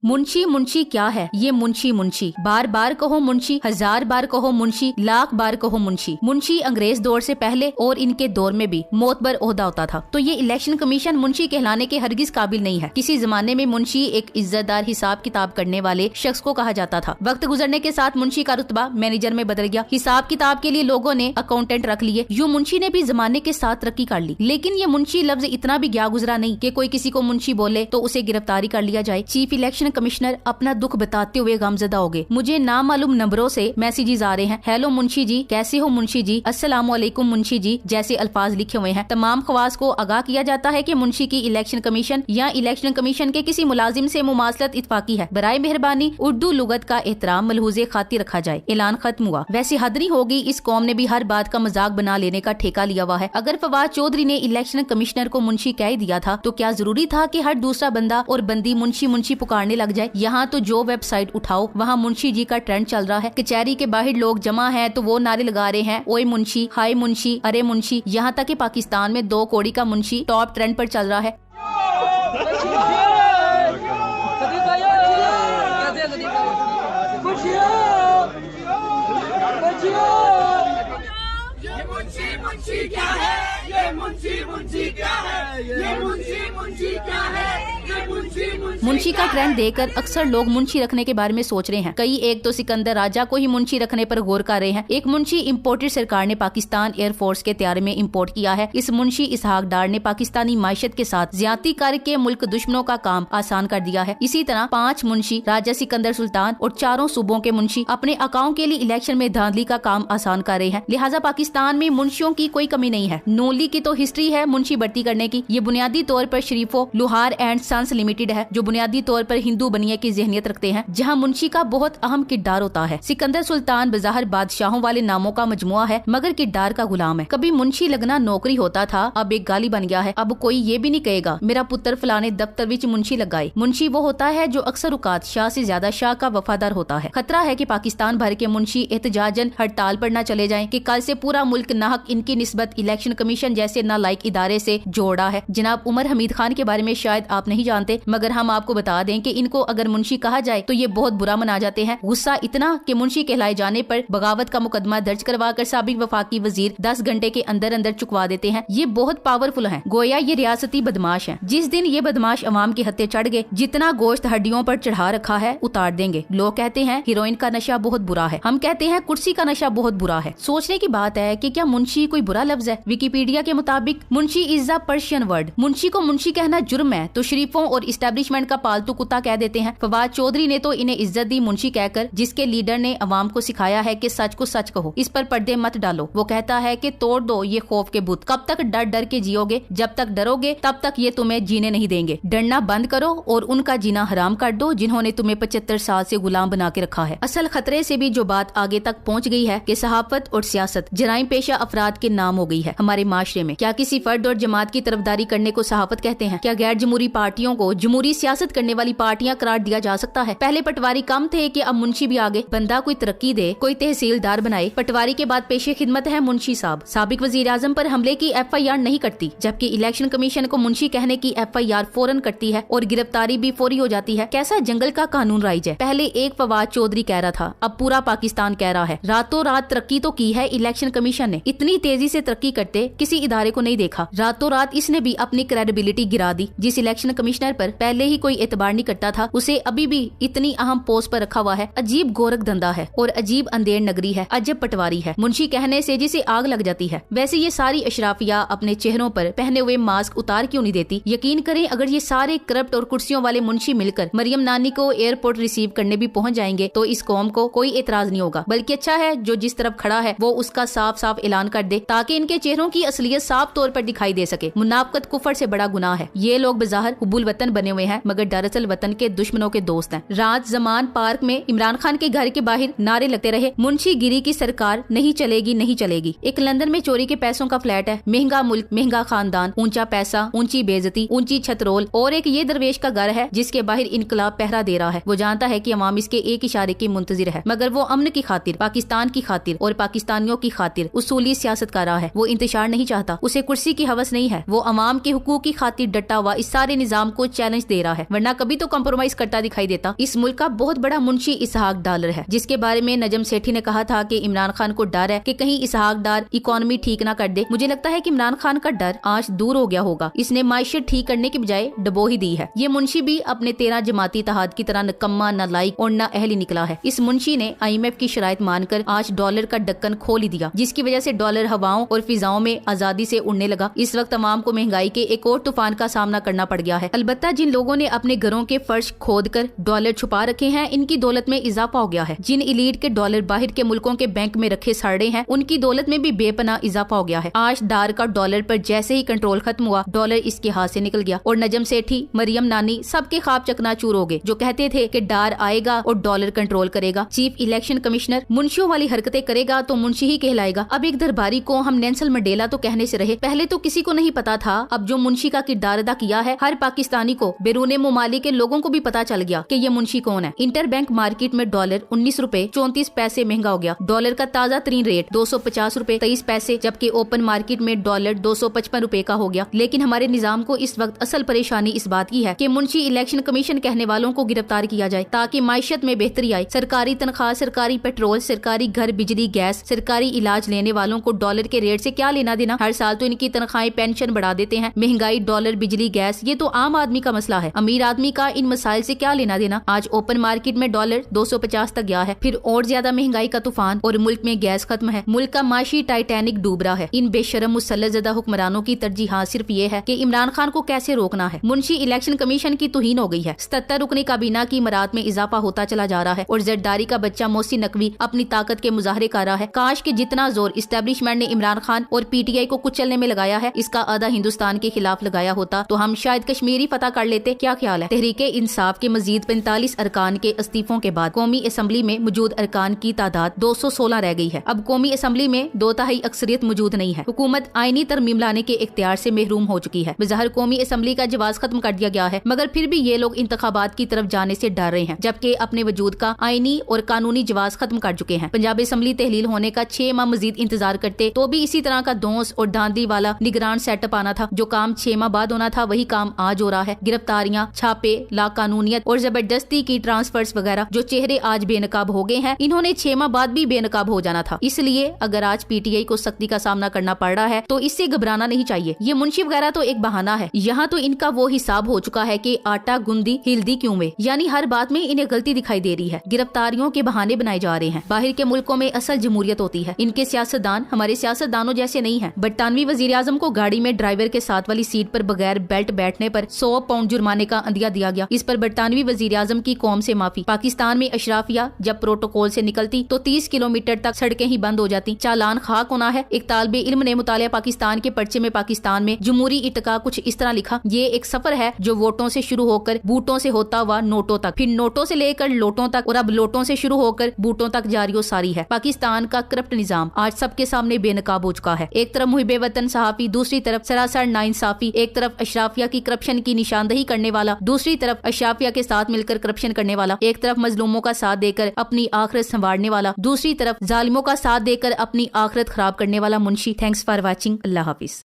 मुंशी मुंशी क्या है ये मुंशी मुंशी, बार बार कहो मुंशी, हजार बार कहो मुंशी, लाख बार कहो मुंशी। मुंशी अंग्रेज दौर से पहले और इनके दौर में भी मोतबर ओहदा होता था। तो ये इलेक्शन कमीशन मुंशी कहलाने के हरगिज काबिल नहीं है। किसी जमाने में मुंशी एक इज्जतदार हिसाब किताब करने वाले शख्स को कहा जाता था। वक्त गुजरने के साथ मुंशी का रुतबा मैनेजर में बदल गया। हिसाब किताब के लिए लोगों ने अकाउंटेंट रख लिए। यूं मुंशी ने भी जमाने के साथ तरक्की कर ली। लेकिन ये मुंशी लफ्ज इतना भी गया गुजरा नहीं कि कोई किसी को मुंशी बोले तो उसे गिरफ्तारी कर लिया जाए। चीफ इलेक्शन कमिश्नर अपना दुख बताते हुए गमजदा हो गए। मुझे नामालूम नंबरों से मैसेजेस आ रहे हैं। हेलो मुंशी जी, कैसे हो मुंशी जी, अस्सलामुअलैकुम मुंशी जी जैसे अल्फाज लिखे हुए हैं। तमाम खवास को आगाह किया जाता है कि मुंशी की इलेक्शन कमीशन या इलेक्शन कमीशन के किसी मुलाजिम से मुमासलत इत्फाकी है। बराए मेहरबानी उर्दू लुगत का एहतराम मलहूजे खातिर रखा जाए। ऐलान खत्म हुआ। वैसे हद नहीं होगी, इस कौम ने भी हर बात का मजाक बना लेने का ठेका लिया हुआ है। अगर फवाद चौधरी ने इलेक्शन कमिश्नर को मुंशी कह दिया था तो क्या जरूरी था कि हर दूसरा बंदा और बंदी मुंशी मुंशी पुकारने लग जाए। यहाँ तो जो वेबसाइट उठाओ वहाँ मुंशी जी का ट्रेंड चल रहा है। कचहरी के बाहर लोग जमा हैं तो वो नारे लगा रहे हैं, ओए मुंशी, हाय मुंशी, अरे मुंशी। यहाँ तक कि पाकिस्तान में 2 कौड़ी का मुंशी टॉप ट्रेंड पर चल रहा है। मुंशी क्या है ये मुंशी मुंशी क्या है ये मुंशी मुंशी क्या है ये मुंशी मुंशी का ट्रेंड देखकर अक्सर लोग मुंशी रखने के बारे में सोच रहे हैं। कई एक तो सिकंदर राजा को ही मुंशी रखने पर गौर कर रहे हैं। एक मुंशी इम्पोर्टेड सरकार ने पाकिस्तान एयरफोर्स के तैयारे में इम्पोर्ट किया है। इस मुंशी इसहाक डार ने पाकिस्तानी माशत के साथ ज्यादती करके मुल्क दुश्मनों का काम आसान कर दिया है। इसी तरह 5 मुंशी राजा सिकंदर सुल्तान और 4 सूबों के मुंशी अपने अकाउंट के लिए इलेक्शन में धांधली का काम आसान कर रहे हैं। लिहाजा पाकिस्तान में मुंशियों की कोई कमी नहीं है। नूली की तो हिस्ट्री है मुंशी भर्ती करने की। ये बुनियादी तौर पर शरीफो लोहार एंड सन्स लिमिटेड है जो बुनियादी तौर पर हिंदू बनिए की जहनियत रखते हैं, जहां मुंशी का बहुत अहम किरदार होता है। सिकंदर सुल्तान बज़ाहिर बादशाहों वाले नामों का मजमुआ है मगर किरदार का गुलाम है। कभी मुंशी लगना नौकरी होता था, अब एक गाली बन गया है। अब कोई ये भी नहीं कहेगा मेरा पुत्र फलाने दफ्तर विच मुंशी लगाए। मुंशी वो होता है जो अक्सर औकात शाह से ज्यादा शाह का वफादार होता है। खतरा है कि पाकिस्तान भर के मुंशी एहतजाजन हड़ताल पर न चले जाएं कि कल से पूरा मुल्क नाहक इनकी निस्बत इलेक्शन कमीशन जैसे नालायक इदारे से जोड़ा है। जनाब उमर हमीद खान के बारे में शायद आप नहीं जानते मगर हम आपको बता दें कि इनको अगर मुंशी कहा जाए तो ये बहुत बुरा मना जाते हैं। गुस्सा इतना कि मुंशी कहलाए जाने पर बगावत का मुकदमा दर्ज करवा कर साबिक वफाकी वजीर 10 घंटे के अंदर अंदर चुकवा देते हैं। ये बहुत पावरफुल हैं। गोया ये रियासती बदमाश हैं। जिस दिन ये बदमाश अवाम के हत्थे चढ़ गए, जितना गोश्त हड्डियों पर चढ़ा रखा है उतार देंगे। लोग कहते हैं हीरोइन का नशा बहुत बुरा है, हम कहते हैं कुर्सी का नशा बहुत बुरा है। सोचने की बात है कि क्या मुंशी कोई बुरा लफ्ज है। विकिपीडिया के मुताबिक Munshi is a Persian word. Munshi को मुंशी कहना जुर्म है तो शरीफों और इस्टेब्लिशमेंट का पालतू कुत्ता कह देते हैं। फवाद चौधरी ने तो इन्हें इज्जत दी मुंशी कहकर, जिसके लीडर ने अवाम को सिखाया है कि सच को सच कहो, इस पर पर्दे मत डालो। वो कहता है कि तोड़ दो ये खौफ के बुत। कब तक डर डर के जियोगे, जब तक डरोगे तब तक ये तुम्हें जीने नहीं देंगे। डरना बंद करो और उनका जीना हराम कर दो जिन्होंने तुम्हें 75 साल से गुलाम बना के रखा है। असल खतरे से भी जो बात आगे तक पहुँच गई है कि सहाफत और सियासत जराइम पेशा अफराद के नाम हो गई है हमारे माशरे में। क्या किसी फर्द और जमात की तरफदारी करने को सहाफत कहते हैं? क्या गैर जमहूरी पार्टियों को जमहूरी सियासत करने वाली पार्टियां करार दिया जा सकता है? पहले पटवारी कम थे कि अब मुंशी भी आगे। बंदा कोई तरक्की दे, कोई तहसीलदार बनाए, पटवारी के बाद पेशे खिदमत है मुंशी साहब। साबिक वजीर आजम पर हमले की FIR नहीं करती, जबकि इलेक्शन कमीशन को मुंशी कहने की FIR फौरन करती है और गिरफ्तारी भी फौरी हो जाती है। कैसा जंगल का कानून राइज है। पहले एक फवाद चौधरी कह रहा था, अब पूरा पाकिस्तान कह रहा है। रातों रात तरक्की तो की है इलेक्शन कमीशन ने। इतनी तेजी से तरक्की करते किसी इदारे को नहीं देखा। रातों रात इसने भी अपनी क्रेडिबिलिटी गिरा दी। जिस इलेक्शन कमिश्नर पर पहले ही कोई एतबार नहीं करता था उसे अभी भी इतनी अहम पोस्ट पर रखा हुआ है। अजीब गोरख धंधा है और अजीब अंधेर नगरी है। अजब पटवारी है। मुंशी कहने से जिसे आग लग जाती है। वैसे ये सारी अशराफिया अपने चेहरों पर पहने हुए मास्क उतार क्यों नहीं देती? यकीन करें अगर ये सारे करप्ट और कुर्सियों वाले मुंशी मिलकर मरियम नानी को एयरपोर्ट रिसीव करने भी पहुंच जाएंगे तो इस कौम को कोई एतराज नहीं होगा। बल्कि अच्छा है जो जिस तरफ खड़ा है वो उसका साफ साफ ऐलान कर दे ताकि इनके चेहरों की असलियत साफ तौर पर दिखाई दे सके। मुनाफकत कुफर से बड़ा गुनाह है। ये लोग बज़ाहिर हुब्बुल वतन बने हुए हैं मगर दरअसल वतन के दुश्मनों के दोस्त हैं। रात जमान पार्क में इमरान खान के घर के बाहर नारे लगते रहे, मुंशी गिरी की सरकार नहीं चलेगी नहीं चलेगी। एक लंदन में चोरी के पैसों का फ्लैट है। महंगा मुल्क, महंगा खानदान, ऊंचा पैसा, ऊंची बेइज्जती, ऊंची छतरोल और एक ये दरवेश का घर है जिसके बाहर इनकलाब पहरा दे रहा है। वो जानता है कि अवाम इसके एक इशारे की मुंतजिर है मगर वो अमन की खातिर, पाकिस्तान की खातिर और पाकिस्तानियों की खातिर उसूली सियासत कर रहा है। वो इंतशार नहीं चाहता, उसे कुर्सी की हवस नहीं है। वो अवाम के हुकूक की खातिर डटा हुआ इस सारे निजाम को चैलेंज दे रहा है। वरना वरना कभी तो कॉम्प्रोमाइज करता दिखाई देता। इस मुल्क का बहुत बड़ा मुंशी इसहाक डार है, जिसके बारे में नजम सेठी ने कहा था कि इमरान खान को डर है कि कहीं इसहाक डार इकोनॉमी ठीक ना कर दे। मुझे लगता है कि इमरान खान का डर आज दूर हो गया होगा। इसने माइशत ठीक करने की बजाय डबो ही दी है। ये मुंशी भी अपने 13 जमाती इत्तेहाद की तरह नकम्मा, नालायक और नाअहल निकला है। इस मुंशी ने IMF की शराइत मानकर आज डॉलर का ढक्कन खोल ही दिया, जिसकी वजह से डॉलर हवाओं और फिजाओं में आजादी से उड़ने लगा। इस वक्त तमाम को महंगाई के एक और तूफान का सामना करना पड़ गया है। अलबत्ता जिन लोगों ने अपने घरों के फर्श खोद कर डॉलर छुपा रखे हैं, इनकी दौलत में इजाफा हो गया है। जिन इलीट के डॉलर बाहर के मुल्कों के बैंक में रखे सड़े हैं, उनकी दौलत में भी बेपनाह इजाफा हो गया है। आज डार का डॉलर पर जैसे ही कंट्रोल खत्म हुआ, डॉलर इसके हाथ से निकल गया और नजम सेठी, मरियम नानी सबके ख्वाब चकनाचूर हो गए, जो कहते थे कि डार आएगा और डॉलर कंट्रोल करेगा। चीफ इलेक्शन कमिश्नर मुंशियों वाली हरकतें करेगा तो मुंशी ही कहलाएगा। अब एक दरबारी को हम नेल्सन मंडेला तो कहने से रहे, पहले तो किसी को नहीं पता था। अब जो मुंशी का किरदार अदा किया है, हर पाकिस्तानी को, बैरून मुमालिक के लोगों को भी पता चल गया कि ये मुंशी कौन है। इंटर बैंक मार्केट में डॉलर 19 रुपए 34 पैसे महंगा हो गया। डॉलर का ताजा तरीन रेट 250 रुपए 23 पैसे, जबकि ओपन मार्केट में डॉलर 255 रुपए का हो गया। लेकिन हमारे निजाम को इस वक्त असल परेशानी इस बात की है कि मुंशी इलेक्शन कमीशन कहने वालों को गिरफ्तार किया जाए ताकि माइशत में बेहतरी आए। सरकारी तनख्वाह, सरकारी पेट्रोल, सरकारी घर, बिजली, गैस, सरकारी इलाज लेने वालों को डॉलर के रेट से क्या लेना देना। हर साल तो इनकी तनख्वाहें पेंशन बढ़ा देते हैं। महंगाई, डॉलर, बिजली, गैस, ये तो आम आदमी का मसला है। अमीर आदमी का इन मसाइल से क्या लेना देना। आज ओपन मार्केट में डॉलर 250 तक गया है। फिर और ज्यादा महंगाई का तूफान और मुल्क में गैस खत्म है। मुल्क का माशी टाइटैनिक डूब रहा है। इन बेशरम मुसल्लतज़दा हुक्मरानों की तरजीहात सिर्फ ये है कि इमरान खान को कैसे रोकना है। मुंशी इलेक्शन कमीशन की तौहीन हो गई है। 77 रुकनी काबीना की मरात में इजाफा होता चला जा रहा है और जरदारी का बच्चा मोहसिन नकवी अपनी ताकत के मुजाहरे कर रहा है। काश के जितना जोर इस्टेब्लिशमेंट ने इमरान खान और PTI को कुचलने में लगाया है, इसका आधा हिंदुस्तान के खिलाफ लगाया होता तो हम शायद कश्मीर ही फतह कर लेते। क्या ख्याल है? तहरीके इंसाफ के मजीद 45 अरकान के इस्तीफों के बाद कौमी असम्बली में मौजूद अरकान की तादाद 216 रह गई है। अब कौमी असम्बली में 2/3 अक्सरियत मौजूद नहीं है। हुकूमत आईनी तरमीम लाने के इख्तियार से महरूम हो चुकी है। बज़ाहिर कौमी असम्बली का जवाब खत्म कर दिया गया है, मगर फिर भी ये लोग इंतखाबात की तरफ जाने से डर रहे हैं, जबकि अपने वजूद का आईनी और कानूनी जवाब खत्म कर चुके हैं। पंजाब असम्बली तहलील होने का 6 माह मजीद इंतजार करते तो भी इसी तरह का दोंस और धांधली वाला निगरान सेटअप आना था। जो काम 6 माह बाद होना था, वही काम आज हो रहा है। गिरफ्तारियां, छापे, लाकानूनियत और जबरदस्ती की ट्रांसफर्स वगैरह, जो चेहरे आज बेनकाब हो गए हैं, इन्होंने 6 माह बाद भी बेनकाब हो जाना था। इसलिए अगर आज PTI को सख्ती का सामना करना पड़ रहा है तो इससे घबराना नहीं चाहिए। ये मुंशी वगैरह तो एक बहाना है। यहाँ तो इनका वो हिसाब हो चुका है कि आटा गुंदी हिल्दी क्यों में, यानी हर बात में इन्हें गलती दिखाई दे रही है। गिरफ्तारियों के बहाने बनाए जा रहे हैं। बाहर के मुल्कों में असल जमहूरियत होती है। इनके सियासतदान हमारे सियासतदानों जैसे नहीं है। बरतानवी वजीर आजम को गाड़ी में ड्राइवर के साथ वाली सीट पर बगैर बेल्ट बैठने पर 100 पाउंड जुर्माने का अंदिया दिया गया। इस पर बरतानवी वजीर आजम की कौम से माफी। पाकिस्तान में अशराफिया जब प्रोटोकॉल से निकलती तो 30 किलोमीटर तक सड़कें ही बंद हो जाती। चालान खाक होना है। एक तालिबे इल्म ने मुतालिया पाकिस्तान के पर्चे में पाकिस्तान में जमहूरी इत्तका कुछ इस तरह लिखा, ये एक सफर है जो वोटों से शुरू होकर बूटों से होता हुआ नोटों तक, फिर नोटों से लेकर लोटों तक और अब लोटों से शुरू होकर बूटों तक जारी सारी है। पाकिस्तान का करप्ट निजाम आज सबके सामने बेनकाब हो चुका है। एक तरफ मुहिबे वतन सहाफी, दूसरी तरफ सरासर नाइंसाफी। एक तरफ अशराफिया की करप्शन की निशानदही करने वाला, दूसरी तरफ अशराफिया के साथ मिलकर करप्शन करने वाला। एक तरफ मजलूमों का साथ देकर अपनी आखिरत संवारने वाला, दूसरी तरफ जालिमों का साथ देकर अपनी आखिरत खराब करने वाला Munshi. Thanks for watching. Allah Hafiz.